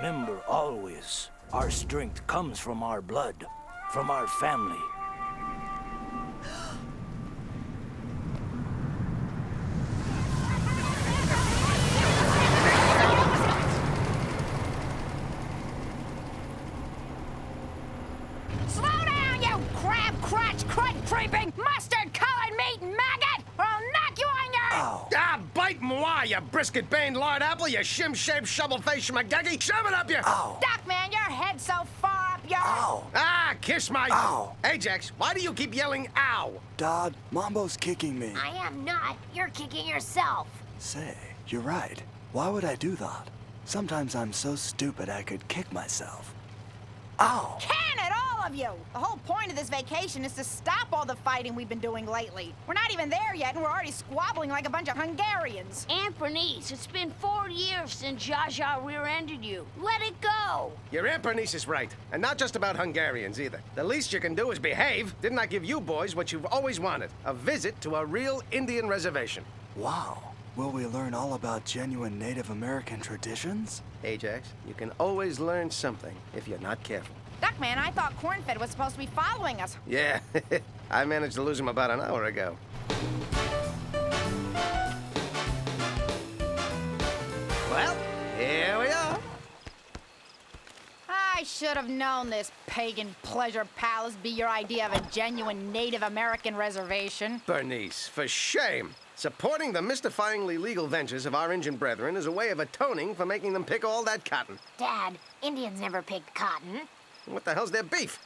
remember always, our strength comes from our blood, from our family. Slow down, you crab crotch crud creeping mustard colored meat maggot, or I'll knock you on your... Ow. Ah, bite moi, you brisket-baned lard apple, you shim-shaped shovel-faced schmageggy. Shove it up your... Ow. Duckman, your head's so far up your... Ow. Ah, kiss my... Ow. Ajax, why do you keep yelling ow? Dad, Mambo's kicking me. I am not. You're kicking yourself. Say, you're right. Why would I do that? Sometimes I'm so stupid I could kick myself. Ow! Can it, all of you! The whole point of this vacation is to stop all the fighting we've been doing lately. We're not even there yet, and we're already squabbling like a bunch of Hungarians. Aunt Bernice, it's been 4 years since Zsa Zsa rear-ended you. Let it go. Your Aunt Bernice is right. And not just about Hungarians, either. The least you can do is behave. Didn't I give you boys what you've always wanted? A visit to a real Indian reservation. Wow. Will we learn all about genuine Native American traditions? Ajax, you can always learn something if you're not careful. Duckman, I thought Cornfed was supposed to be following us. Yeah, I managed to lose him about an hour ago. Well, here we are. I should have known this pagan pleasure palace be your idea of a genuine Native American reservation. Bernice, for shame. Supporting the mystifyingly legal ventures of our Indian brethren is a way of atoning for making them pick all that cotton. Dad, Indians never picked cotton. What the hell's their beef?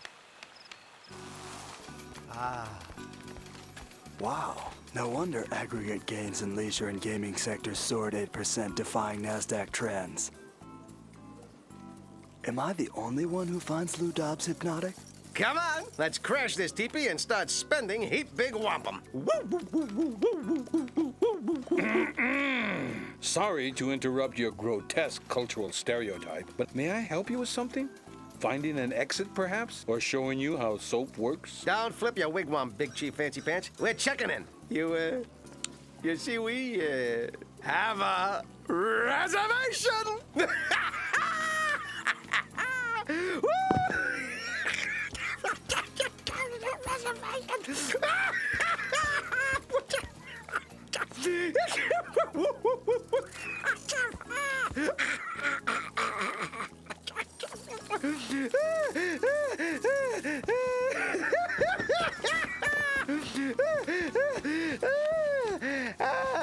Wow. No wonder aggregate gains in leisure and gaming sectors soared 8%, defying NASDAQ trends. Am I the only one who finds Lou Dobbs hypnotic? Come on, let's crash this teepee and start spending heap big wampum. Sorry to interrupt your grotesque cultural stereotype, but may I help you with something? Finding an exit, perhaps? Or showing you how soap works? Don't flip your wigwam, Big Chief Fancy Pants. We're checking in. You see, we, have a reservation!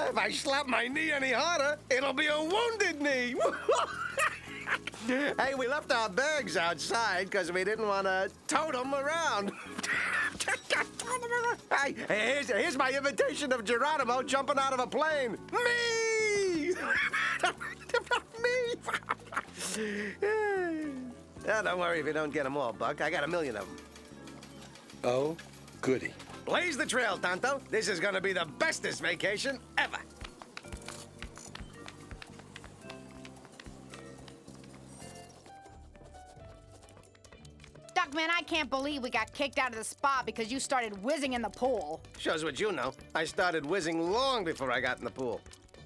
If I slap my knee any harder, it'll be a wounded knee. Hey, we left our bags outside because we didn't want to tote them around. Hey, here's my imitation of Geronimo jumping out of a plane. Me! Me! Oh, don't worry if you don't get them all, Buck. I got 1 million of them. Oh, goody. Blaze the trail, Tonto. This is gonna be the bestest vacation ever. Duckman, I can't believe we got kicked out of the spa because you started whizzing in the pool. Shows what you know. I started whizzing long before I got in the pool.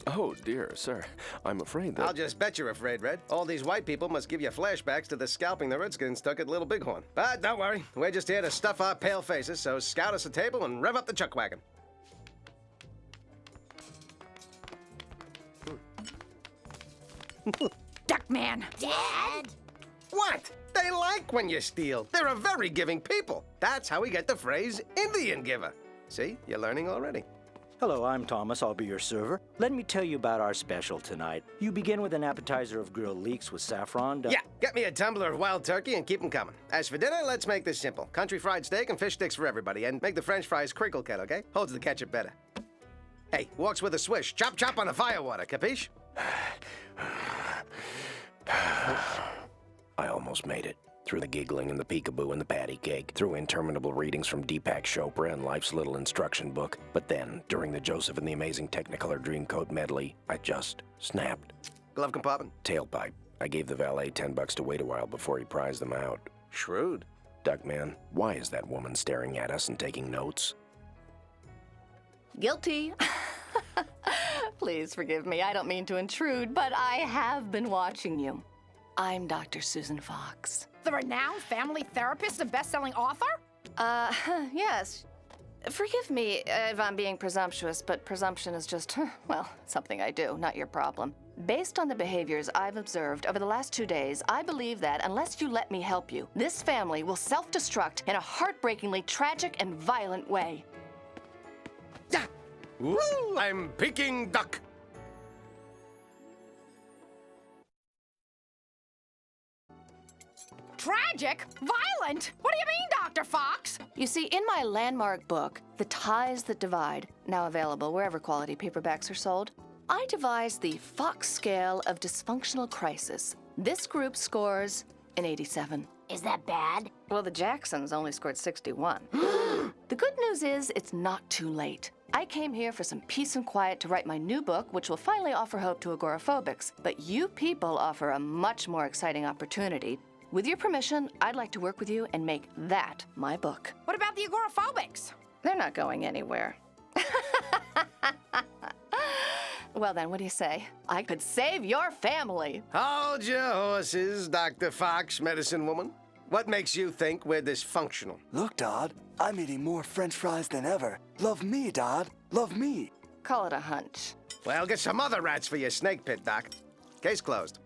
Oh, dear, sir. I'm afraid that... I'll just bet you're afraid, Red. All these white people must give you flashbacks to the scalping the Redskins took at Little Bighorn. But don't worry. We're just here to stuff our pale faces, so scout us a table and rev up the chuck wagon. Duckman. Dad? What? They like when you steal. They're a very giving people. That's how we get the phrase Indian giver. See? You're learning already. Hello, I'm Thomas. I'll be your server. Let me tell you about our special tonight. You begin with an appetizer of grilled leeks with saffron. Yeah, get me a tumbler of wild turkey and keep them coming. As for dinner, let's make this simple. Country fried steak and fish sticks for everybody. And make the french fries crinkle cut, okay? Holds the ketchup better. Hey, walks with a swish. Chop, chop on the firewater, capiche? I almost made it. Through the giggling and the peekaboo and the patty cake, through interminable readings from Deepak Chopra and Life's Little Instruction Book. But then, during the Joseph and the Amazing Technicolor Dreamcoat medley, I just snapped. Glove compartment? Tailpipe. I gave the valet $10 to wait a while before he prized them out. Shrewd. Duckman, why is that woman staring at us and taking notes? Guilty. Please forgive me. I don't mean to intrude, but I have been watching you. I'm Dr. Susan Fox. The renowned family therapist and best-selling author? Yes. Forgive me if I'm being presumptuous, but presumption is just, well, something I do, not your problem. Based on the behaviors I've observed over the last 2 days, I believe that unless you let me help you, this family will self-destruct in a heartbreakingly tragic and violent way. Yeah. Woo! I'm Peking Duck. Tragic? Violent? What do you mean, Dr. Fox? You see, in my landmark book, The Ties That Divide, now available wherever quality paperbacks are sold, I devised the Fox scale of dysfunctional crisis. This group scores an 87. Is that bad? Well, the Jacksons only scored 61. The good news is it's not too late. I came here for some peace and quiet to write my new book, which will finally offer hope to agoraphobics. But you people offer a much more exciting opportunity. With your permission, I'd like to work with you and make that my book. What about the agoraphobics? They're not going anywhere. Well then, what do you say? I could save your family. Hold your horses, Dr. Fox, medicine woman. What makes you think we're dysfunctional? Look, Dodd, I'm eating more French fries than ever. Love me, Dodd. Love me. Call it a hunch. Well, get some other rats for your snake pit, Doc. Case closed.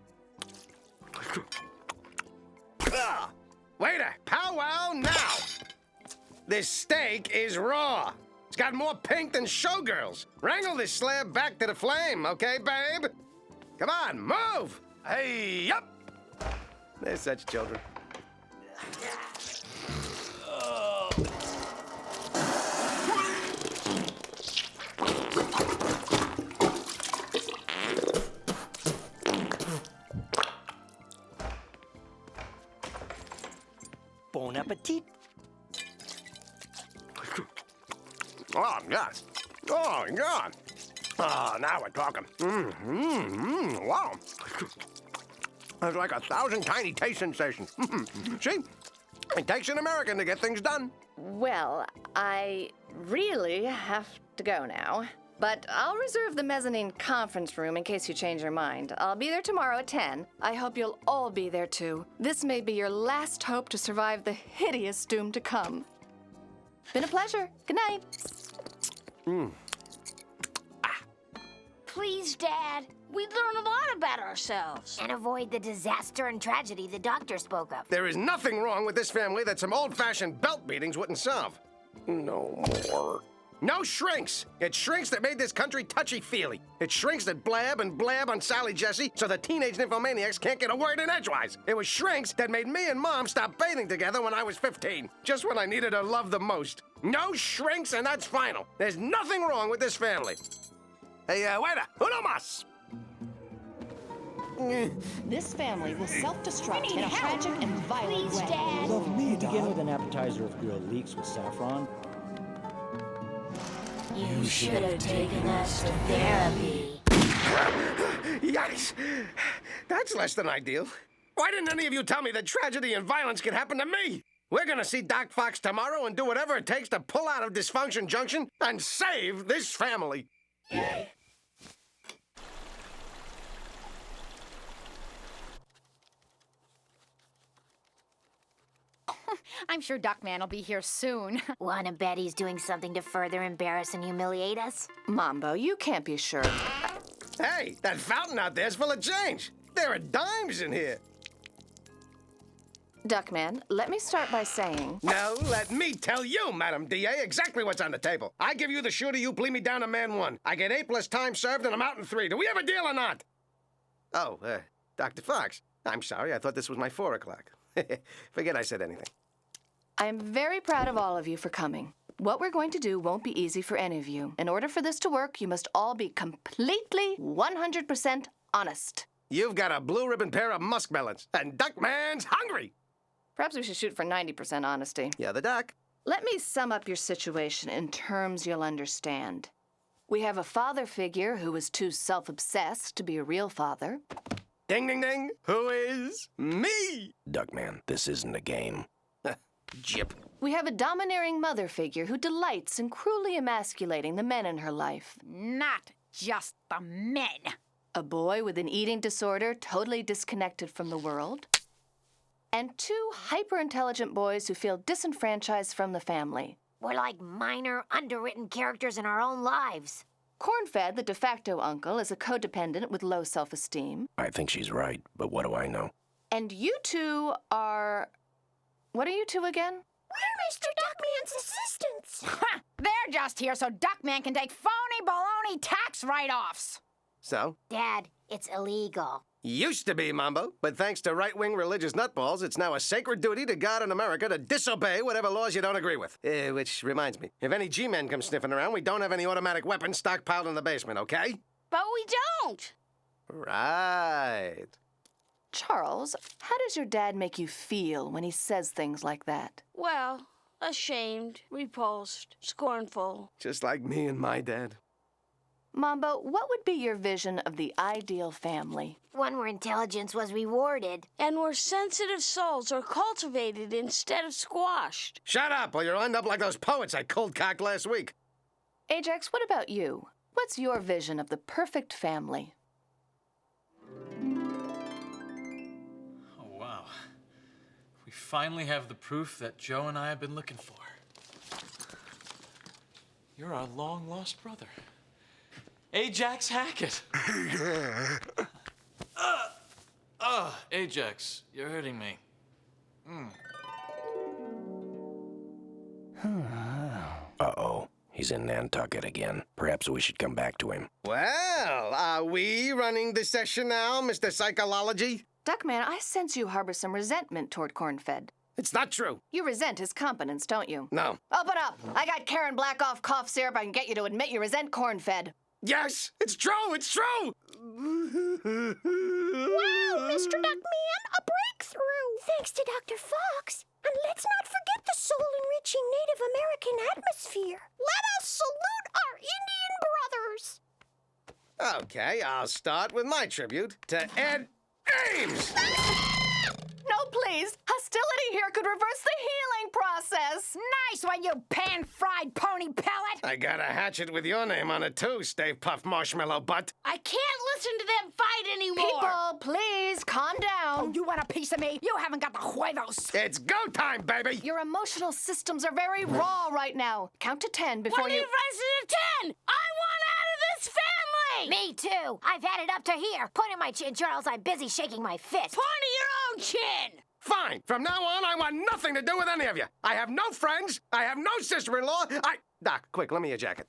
Waiter, powwow now! This steak is raw. It's got more pink than showgirls. Wrangle this slab back to the flame, okay, babe? Come on, move! Hey, up! They're such children. Bon appetit. Oh, yes. Oh, God. Oh, now we're talking. Wow. There's like 1,000 tiny taste sensations. See? It takes an American to get things done. Well, I really have to go now. But I'll reserve the mezzanine conference room in case you change your mind. I'll be there tomorrow at 10. I hope you'll all be there too. This may be your last hope to survive the hideous doom to come. Been a pleasure. Good night. Please, Dad. We learn a lot about ourselves. And avoid the disaster and tragedy the doctor spoke of. There is nothing wrong with this family that some old-fashioned belt beatings wouldn't solve. No more. No shrinks. It's shrinks that made this country touchy-feely. It's shrinks that blab and blab on Sally Jesse so the teenage nymphomaniacs can't get a word in edgewise. It was shrinks that made me and Mom stop bathing together when I was 15, just when I needed her love the most. No shrinks, and that's final. There's nothing wrong with this family. Hey, waiter, uno mas. This family will self-destruct in a tragic and violent Please, way. Dad. Love me, Begin with Dodd. an appetizer of grilled leeks with saffron. You should have taken us to therapy. Yikes. That's less than ideal. Why didn't any of you tell me that tragedy and violence could happen to me? We're gonna see Doc Fox tomorrow and do whatever it takes to pull out of Dysfunction Junction and save this family. I'm sure Duckman will be here soon. Wanna bet he's doing something to further embarrass and humiliate us? Mambo, you can't be sure. Hey, that fountain out there's full of change. There are dimes in here. Duckman, let me start by saying... No, let me tell you, Madam D.A., exactly what's on the table. I give you the shooter, you plea me down to man 1. I get 8 plus time served, and I'm out in 3. Do we have a deal or not? Oh, Dr. Fox, I'm sorry. I thought this was my 4 o'clock. Forget I said anything. I'm very proud of all of you for coming. What we're going to do won't be easy for any of you. In order for this to work, you must all be completely 100% honest. You've got a blue ribbon pair of muskmelons, and Duckman's hungry. Perhaps we should shoot for 90% honesty. Yeah, the Duck. Let me sum up your situation in terms you'll understand. We have a father figure who is too self-obsessed to be a real father. Ding, ding, ding. Who is? Me. Duckman, this isn't a game. Jip. We have a domineering mother figure who delights in cruelly emasculating the men in her life. Not just the men. a boy with an eating disorder totally disconnected from the world, and 2 hyper-intelligent boys who feel disenfranchised from the family. We're like minor, underwritten characters in our own lives. Cornfed, the de facto uncle, is a codependent with low self-esteem. I think she's right, but what do I know? And you 2 are... What are you 2 again? We're Mr. Duckman's assistants. They're just here so Duckman can take phony baloney tax write-offs. So? Dad, it's illegal. Used to be, Mambo, but thanks to right-wing religious nutballs, it's now a sacred duty to God and America to disobey whatever laws you don't agree with. Which reminds me, if any G-men come sniffing around, we don't have any automatic weapons stockpiled in the basement, okay? But we don't. Right. Charles, how does your dad make you feel when he says things like that? Well, ashamed, repulsed, scornful. Just like me and my dad. Mambo, what would be your vision of the ideal family? One where intelligence was rewarded. And where sensitive souls are cultivated instead of squashed. Shut up, or you'll end up like those poets I cold-cocked last week. Ajax, what about you? What's your vision of the perfect family? Oh, wow. We finally have the proof that Joe and I have been looking for. You're our long-lost brother. Ajax Hackett. Ajax, you're hurting me. Uh-oh. He's in Nantucket again. Perhaps we should come back to him. Well, are we running the session now, Mr. Psychology? Duckman, I sense you harbor some resentment toward Cornfed. It's not true. You resent his competence, don't you? No. Open up! I got Karen Blackoff cough syrup. I can get you to admit you resent Cornfed. Yes, it's true, it's true! Wow, Mr. Duckman, a breakthrough! Thanks to Dr. Fox. And let's not forget the soul-enriching Native American atmosphere. Let us salute our Indian brothers. Okay, I'll start with my tribute to Ed Ames! No, please. Hostility here could reverse the healing process. Nice one, you pan-fried pony pellet! I got a hatchet with your name on it, too, Stay Puft Marshmallow Butt. I can't listen to them fight anymore. People, please, calm down. Oh, you want a piece of me? You haven't got the huevos. It's go time, baby! Your emotional systems are very raw right now. Count to 10 before What you... if I said 10? I want out of this family! Me too. I've had it up to here. Point at my chin, Charles. I'm busy shaking my fist. Point at your own chin! Fine. From now on, I want nothing to do with any of you. I have no friends. I have no sister-in-law. Doc, quick, lend me your jacket.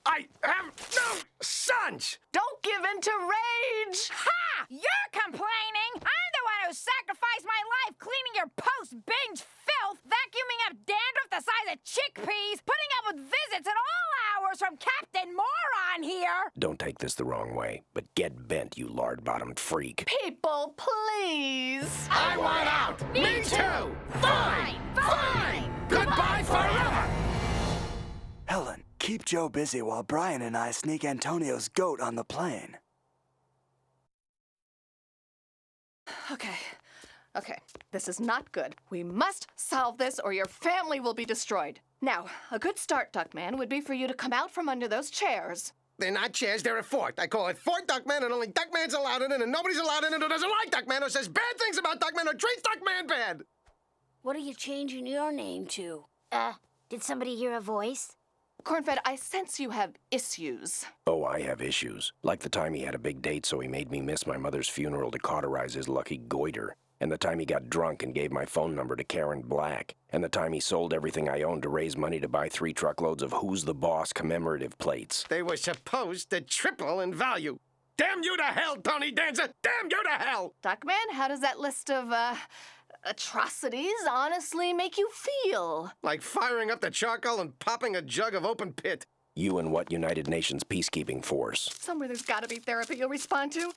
I have no sons! Don't give in to rage! Ha! You're complaining! I'm the one who sacrificed my life cleaning your post-binge filth, vacuuming up dandruff the size of chickpeas, putting up with visits at all hours from Captain Moron here! Don't take this the wrong way, but get bent, you lard-bottomed freak. People, please! I want out! Me too! Fine! Fine! Goodbye forever! Helen, keep Joe busy while Brian and I sneak Antonio's goat on the plane. Okay, this is not good. We must solve this or your family will be destroyed. Now, a good start, Duckman, would be for you to come out from under those chairs. They're not chairs, they're a fort. I call it Fort Duckman, and only Duckman's allowed in it, and nobody's allowed in it who doesn't like Duckman, or says bad things about Duckman, or treats Duckman bad. What are you changing your name to? Did somebody hear a voice? Cornfed, I sense you have issues. Oh, I have issues. Like the time he had a big date so he made me miss my mother's funeral to cauterize his lucky goiter. And the time he got drunk and gave my phone number to Karen Black. And the time he sold everything I owned to raise money to buy 3 truckloads of Who's the Boss commemorative plates. They were supposed to triple in value. Damn you to hell, Tony Danza! Damn you to hell! Duckman, how does that list of, atrocities honestly make you feel? Like firing up the charcoal and popping a jug of open pit. You and what United Nations peacekeeping force? Somewhere there's gotta be therapy you'll respond to.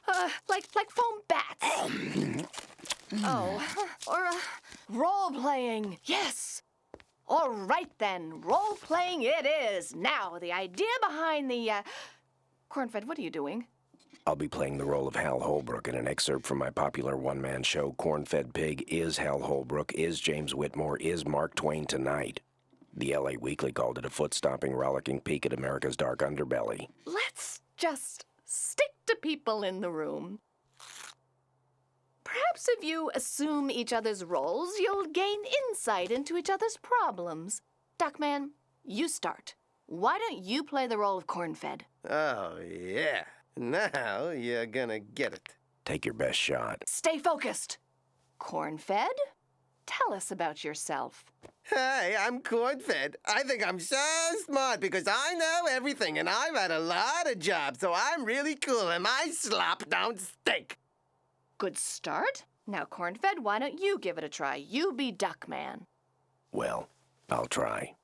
Like foam bats. Or role-playing. Yes. All right, then. Role-playing it is. Now, the idea behind the, Cornfed, what are you doing? I'll be playing the role of Hal Holbrook in an excerpt from my popular one-man show, Corn-Fed Pig, Is Hal Holbrook, Is James Whitmore, Is Mark Twain Tonight? The LA Weekly called it a foot-stomping, rollicking peek at America's dark underbelly. Let's just stick to people in the room. Perhaps if you assume each other's roles, you'll gain insight into each other's problems. Duckman, you start. Why don't you play the role of corn-fed? Oh, yeah. Now you're gonna get it. Take your best shot. Stay focused. Corn-fed? Tell us about yourself. Hey, I'm corn-fed. I think I'm so smart because I know everything and I've had a lot of jobs, so I'm really cool and my slop don't stink. Good start. Now, corn-fed, why don't you give it a try? You be Duckman. Well, I'll try.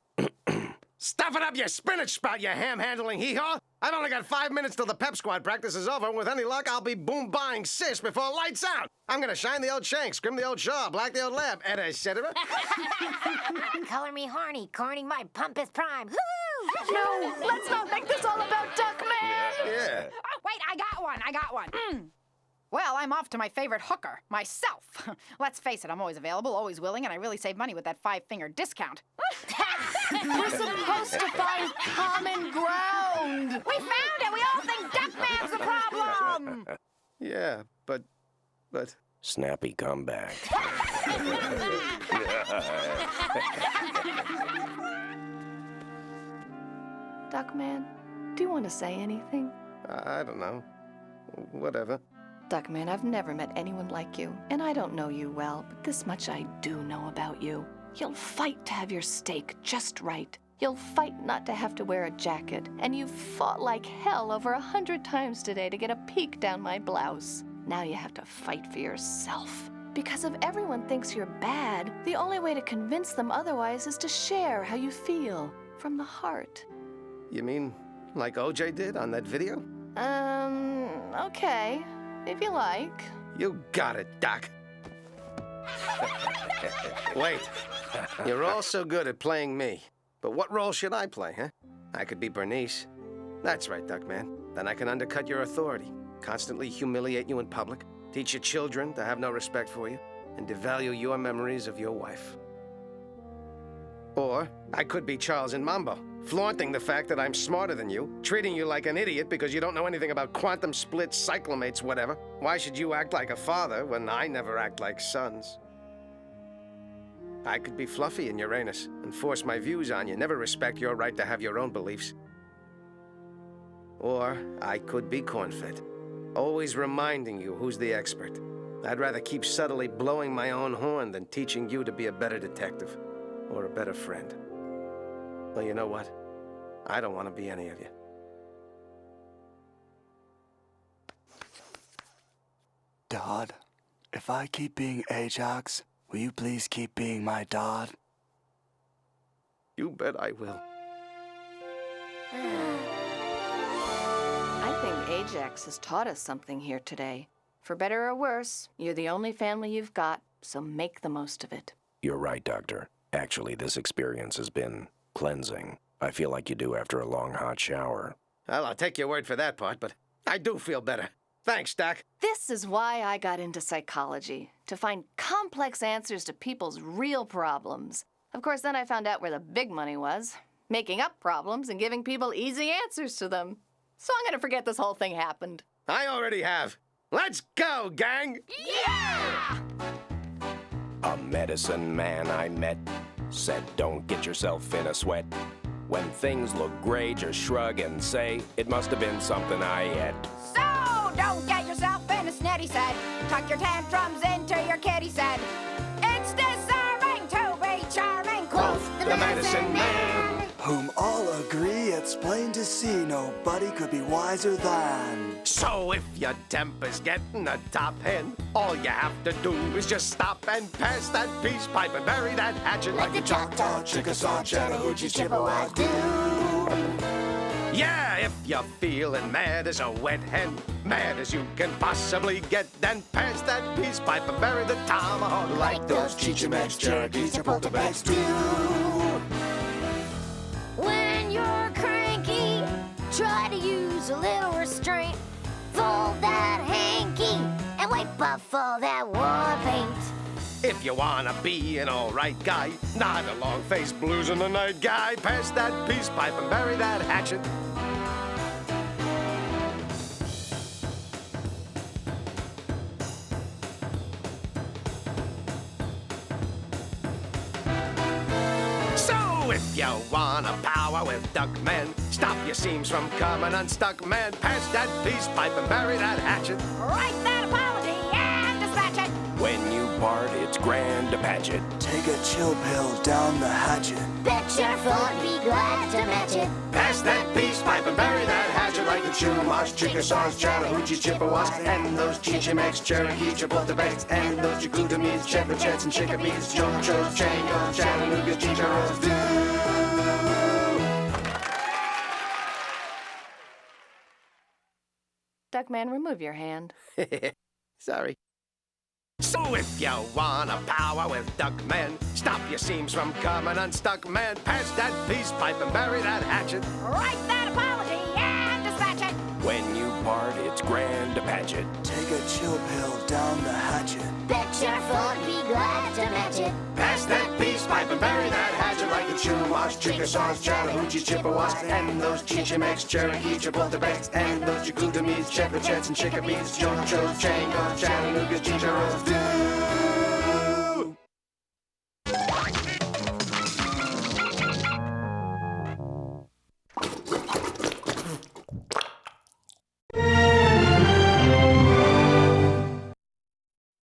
Stuff it up your spinach spout, you ham-handling hee-haw! I've only got 5 minutes till the pep squad practice is over, and with any luck, I'll be boom-buying sis before lights out! I'm gonna shine the old shank, scrim the old shaw, black the old lab, etc. Color me horny, corning my pompous prime. Woo! No, let's not make this all about Duckman! Yeah. Oh, wait, I got one. Well, I'm off to my favorite hooker, myself. Let's face it, I'm always available, always willing, and I really save money with that 5-finger discount. We're supposed to find common ground! We found it! We all think Duckman's the problem! Yeah, but... Snappy comeback. Duckman, do you want to say anything? I don't know. Whatever. Duckman, I've never met anyone like you, and I don't know you well, but this much I do know about you. You'll fight to have your steak just right. You'll fight not to have to wear a jacket, and you've fought like hell over 100 times today to get a peek down my blouse. Now you have to fight for yourself. Because if everyone thinks you're bad, the only way to convince them otherwise is to share how you feel from the heart. You mean like OJ did on that video? Okay, if you like. You got it, Doc. Wait, you're all so good at playing me. But what role should I play, huh? I could be Bernice. That's right, Duckman. Then I can undercut your authority, constantly humiliate you in public, teach your children to have no respect for you, and devalue your memories of your wife. Or I could be Charles in Mambo, flaunting the fact that I'm smarter than you, treating you like an idiot because you don't know anything about quantum splits, cyclomates, whatever. Why should you act like a father when I never act like sons? I could be Fluffy in Uranus and force my views on you, never respect your right to have your own beliefs. Or I could be Cornfed, always reminding you who's the expert. I'd rather keep subtly blowing my own horn than teaching you to be a better detective or a better friend. Well, you know what? I don't want to be any of you. Dodd, if I keep being Ajax, will you please keep being my Dodd? You bet I will. I think Ajax has taught us something here today. For better or worse, you're the only family you've got, so make the most of it. You're right, Doctor. Actually, this experience has been cleansing. I feel like you do after a long, hot shower. Well, I'll take your word for that part, but I do feel better. Thanks, Doc. This is why I got into psychology, to find complex answers to people's real problems. Of course, then I found out where the big money was, making up problems and giving people easy answers to them. So I'm gonna forget this whole thing happened. I already have. Let's go, gang! Yeah! A medicine man I met said, don't get yourself in a sweat. When things look gray, just shrug and say, it must have been something I ate. So, don't get yourself in a snit, he said. Tuck your tantrums into your kid, he said. It's disarming to be charming, quoth The medicine man. Whom all agree it's plain to see nobody could be wiser than. So if your temper's getting a top end, all you have to do is just stop and pass that peace pipe and bury that hatchet like a Choctaw, Chickasaw, Chattahoochee, Chippewa, do. Yeah, if you're feeling mad as a wet hen, mad as you can possibly get, then pass that peace pipe and bury the tomahawk like those Cheechamax, Cherokees, Chapultepec do. When you're cranky, try to use a little restraint. Fold that hanky and wipe off all that war paint. If you wanna be an alright guy, not a long-faced blues in the night guy, pass that peace pipe and bury that hatchet. So if you wanna power with Duckman, stop your seams from coming unstuck, man. Pass that peace pipe and bury that hatchet. Write that apology and dispatch it. When you part, it's grand to patch it. Take a chill pill down the hatchet. Bet your foot be glad to match it. Pass that peace pipe and bury that hatchet like the Chumash, Chickasaws, Chattahoochee, Chippewas, and those Chichimex, Cherokee, Chapultepec, and those Jacoutamis, Chepachettes, and Chickabees, Jochos, Changos, Chattanoogas, Chicharros, do. Duckman, remove your hand. Sorry. So if you wanna power with Duckman, stop your seams from coming unstuck, man. Pass that peace pipe and bury that hatchet. Write that apology and dispatch it. When you part, it's grand to patch it. Take a chill pill down the hatchet. Bet your foot be glad to match it. Pass that peace pipe and bury that hatchet like the Chumash, Chickasaws, Chattahoochee, Chippewas, and those Chichimex, Cherokee, Chapultepec, and those Jacoutamis, Chepachettes, and Chickabees, Jochos, Changos, Chattanoogas, Chicharros, do.